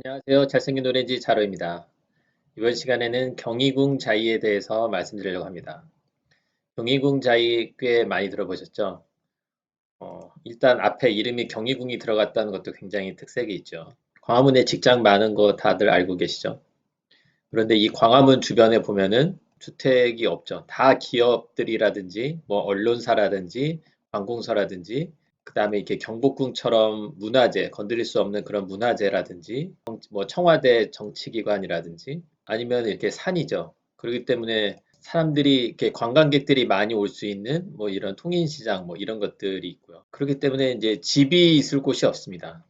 안녕하세요. 잘생긴 오렌지 자로입니다. 이번 시간에는 경희궁 자이에 대해서 말씀드리려고 합니다. 경희궁 자이 꽤 많이 들어보셨죠? 일단 앞에 이름이 경희궁이 들어갔다는 것도 굉장히 특색이 있죠. 광화문에 직장 많은 거 다들 알고 계시죠? 그런데 이 광화문 주변에 보면은 주택이 없죠. 다 기업들이라든지 뭐 언론사라든지 관공서라든지 그다음에 이렇게 경복궁처럼 문화재, 건드릴 수 없는 그런 문화재라든지 뭐 청와대 정치기관이라든지 아니면 이렇게 산이죠. 그렇기 때문에 사람들이 이렇게 관광객들이 많이 올 수 있는 뭐 이런 통인시장 뭐 이런 것들이 있고요. 그렇기 때문에 이제 집이 있을 곳이 없습니다.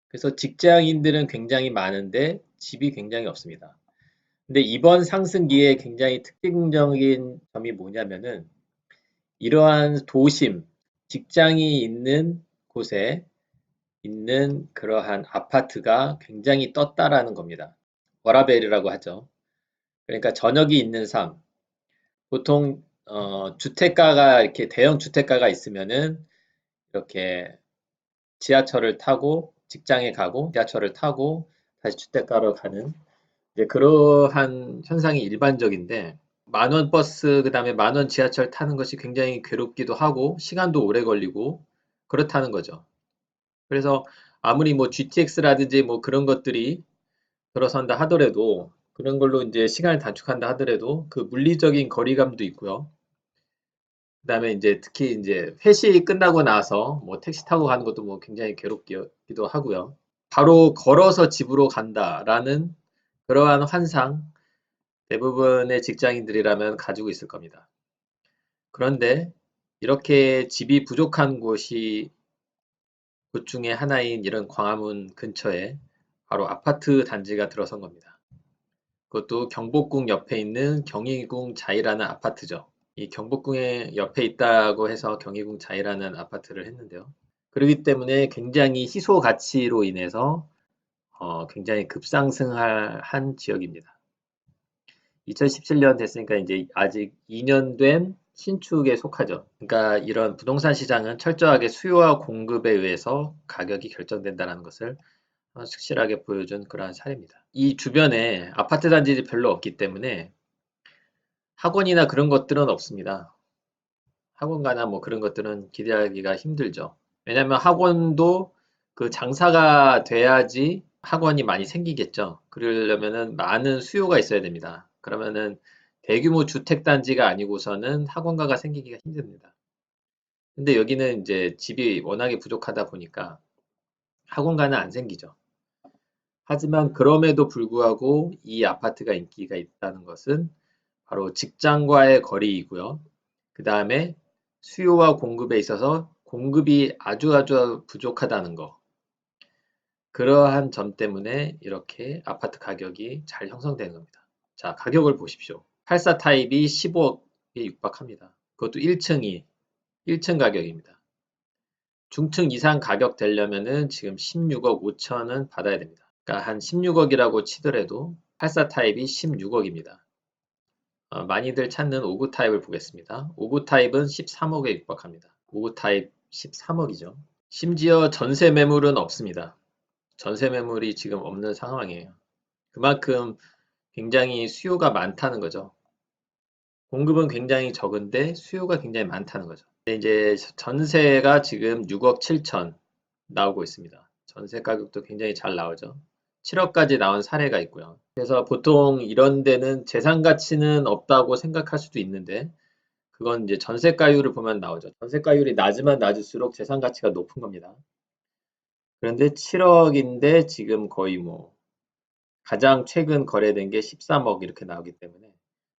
그래서 직장인들은 굉장히 많은데 집이 굉장히 없습니다. 근데 이번 상승기에 굉장히 특징적인 점이 뭐냐면은 이러한 도심, 직장이 있는 곳에 있는 그러한 아파트가 굉장히 떴다라는 겁니다. 워라밸이라고 하죠. 그러니까 저녁이 있는 삶. 보통 주택가가 이렇게 대형 주택가가 있으면은 이렇게 지하철을 타고 직장에 가고 지하철을 타고 다시 주택가로 가는 이제 그러한 현상이 일반적인데 만원 버스 그다음에 만원 지하철 타는 것이 굉장히 괴롭기도 하고 시간도 오래 걸리고 그렇다는 거죠. 그래서 아무리 뭐 GTX라든지 뭐 그런 것들이 들어선다 하더라도 그런 걸로 이제 시간을 단축한다 하더라도 그 물리적인 거리감도 있고요. 그다음에 이제 특히 이제 회식 끝나고 나서 뭐 택시 타고 가는 것도 뭐 굉장히 괴롭기도 하고요. 바로 걸어서 집으로 간다라는 그러한 환상 대부분의 직장인들이라면 가지고 있을 겁니다. 그런데 이렇게 집이 부족한 곳이 곳 중에 하나인 이런 광화문 근처에 바로 아파트 단지가 들어선 겁니다. 그것도 경복궁 옆에 있는 경희궁 자이라는 아파트죠. 이 경복궁의 옆에 있다고 해서 경희궁 자이라는 아파트를 했는데요. 그렇기 때문에 굉장히 희소 가치로 인해서 굉장히 급상승한 지역입니다. 2017년 됐으니까 이제 아직 2년 된 신축에 속하죠. 그러니까 이런 부동산 시장은 철저하게 수요와 공급에 의해서 가격이 결정된다는 것을 확실하게 보여준 그러한 사례입니다. 이 주변에 아파트 단지들이 별로 없기 때문에 학원이나 그런 것들은 없습니다. 학원가나 뭐 그런 것들은 기대하기가 힘들죠. 왜냐하면 학원도 그 장사가 돼야지 학원이 많이 생기겠죠. 그러려면은 많은 수요가 있어야 됩니다. 그러면은 대규모 주택단지가 아니고서는 학원가가 생기기가 힘듭니다. 근데 여기는 이제 집이 워낙에 부족하다 보니까 학원가는 안 생기죠. 하지만 그럼에도 불구하고 이 아파트가 인기가 있다는 것은 바로 직장과의 거리이고요. 그 다음에 수요와 공급에 있어서 공급이 아주 부족하다는 거. 그러한 점 때문에 이렇게 아파트 가격이 잘 형성되는 겁니다. 자, 가격을 보십시오. 84 타입이 15억에 육박합니다. 그것도 1층이 1층 가격입니다. 중층 이상 가격 되려면은 지금 16억 5천은 받아야 됩니다. 그러니까 한 16억이라고 치더라도 84 타입이 16억입니다. 많이들 찾는 59 타입을 보겠습니다. 59 타입은 13억에 육박합니다. 59 타입 13억이죠. 심지어 전세 매물은 없습니다. 전세 매물이 지금 없는 상황이에요. 그만큼 굉장히 수요가 많다는 거죠. 공급은 굉장히 적은데 수요가 굉장히 많다는 거죠. 근데 이제 전세가 지금 6억 7천 나오고 있습니다. 전세 가격도 굉장히 잘 나오죠. 7억까지 나온 사례가 있고요. 그래서 보통 이런 데는 재산 가치는 없다고 생각할 수도 있는데 그건 이제 전세가율을 보면 나오죠. 전세가율이 낮으면 낮을수록 재산 가치가 높은 겁니다. 그런데 7억인데 지금 거의 뭐 가장 최근 거래된 게 13억 이렇게 나오기 때문에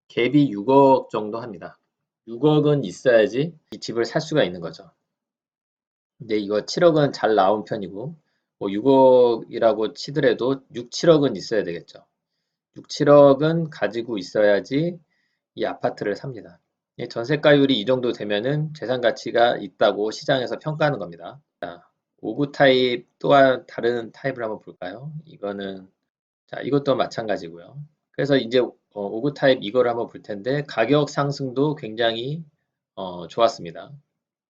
갭이 6억 정도 합니다. 6억은 있어야지 이 집을 살 수가 있는 거죠. 근데 이거 7억은 잘 나온 편이고 뭐 6억이라고 치더라도 6, 7억은 있어야 되겠죠. 6, 7억은 가지고 있어야지 이 아파트를 삽니다. 전세가율이 이 정도 되면은 재산 가치가 있다고 시장에서 평가하는 겁니다. 자, 5구 타입 또한 다른 타입을 한번 볼까요? 이거는 자, 이것도 마찬가지고요. 그래서 이제 5구 타입 이거를 한번 볼 텐데 가격 상승도 굉장히 좋았습니다.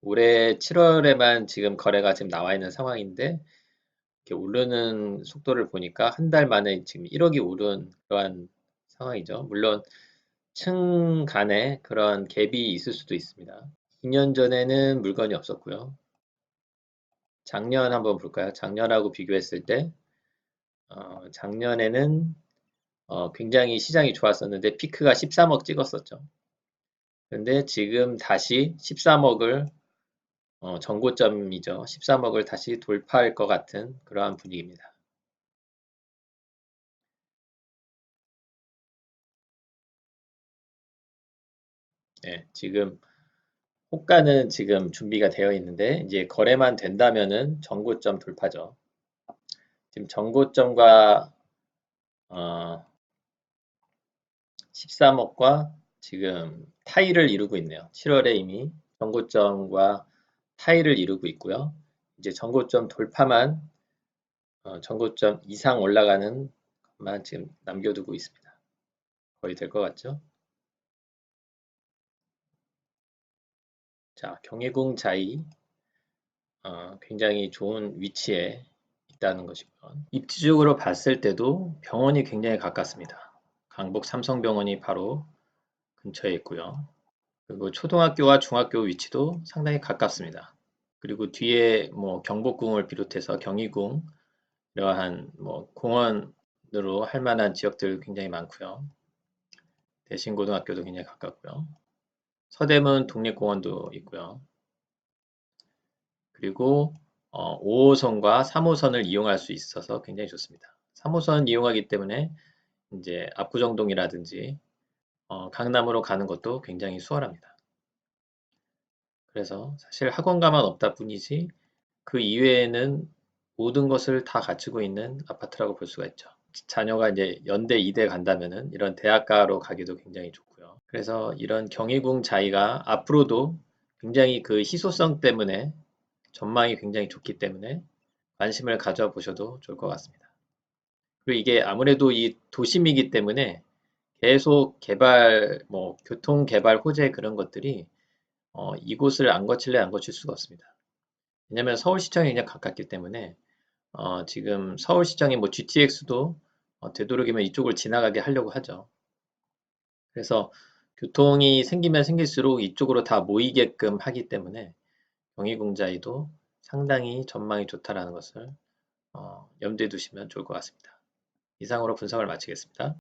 올해 7월에만 지금 거래가 지금 나와 있는 상황인데 이렇게 오르는 속도를 보니까 한 달 만에 지금 1억이 오른 그러한 상황이죠. 물론 층 간에 그런 갭이 있을 수도 있습니다. 2년 전에는 물건이 없었고요. 작년 한번 볼까요? 작년하고 비교했을 때 작년에는 굉장히 시장이 좋았었는데 피크가 13억 찍었었죠. 그런데 지금 다시 13억을 전고점이죠. 13억을 다시 돌파할 것 같은 그러한 분위기입니다. 네, 지금 호가는 지금 준비가 되어 있는데 이제 거래만 된다면은 전고점 돌파죠. 지금 전고점과 13억과 지금 타이를 이루고 있네요. 7월에 이미 전고점과 타이를 이루고 있고요. 이제 전고점 돌파만 전고점 이상 올라가는 것만 지금 남겨두고 있습니다. 거의 될 것 같죠? 자, 경희궁자이 굉장히 좋은 위치에 있다는 것이고요. 입지적으로 봤을 때도 병원이 굉장히 가깝습니다. 강북 삼성병원이 바로 근처에 있고요. 그리고 초등학교와 중학교 위치도 상당히 가깝습니다. 그리고 뒤에 뭐 경복궁을 비롯해서 경희궁 이러한 뭐 공원으로 할 만한 지역들 굉장히 많고요. 대신고등학교도 굉장히 가깝고요. 서대문 독립공원도 있고요. 그리고 5호선과 3호선을 이용할 수 있어서 굉장히 좋습니다. 3호선 이용하기 때문에 이제 압구정동이라든지 강남으로 가는 것도 굉장히 수월합니다. 그래서 사실 학원가만 없다 뿐이지 그 이외에는 모든 것을 다 갖추고 있는 아파트라고 볼 수가 있죠. 자녀가 이제 연대, 이대 간다면은 이런 대학가로 가기도 굉장히 좋고요. 그래서 이런 경희궁 자이가 앞으로도 굉장히 그 희소성 때문에 전망이 굉장히 좋기 때문에 관심을 가져보셔도 좋을 것 같습니다. 그리고 이게 아무래도 이 도심이기 때문에 계속 개발, 뭐 교통 개발 호재 그런 것들이 이곳을 안 거칠래 안 거칠 수가 없습니다. 왜냐하면 서울시청이 그냥 가깝기 때문에 지금 서울시청의 뭐 GTX도 되도록이면 이쪽을 지나가게 하려고 하죠. 그래서 교통이 생기면 생길수록 이쪽으로 다 모이게끔 하기 때문에 경희궁자이도 상당히 전망이 좋다라는 것을 염두에 두시면 좋을 것 같습니다. 이상으로 분석을 마치겠습니다.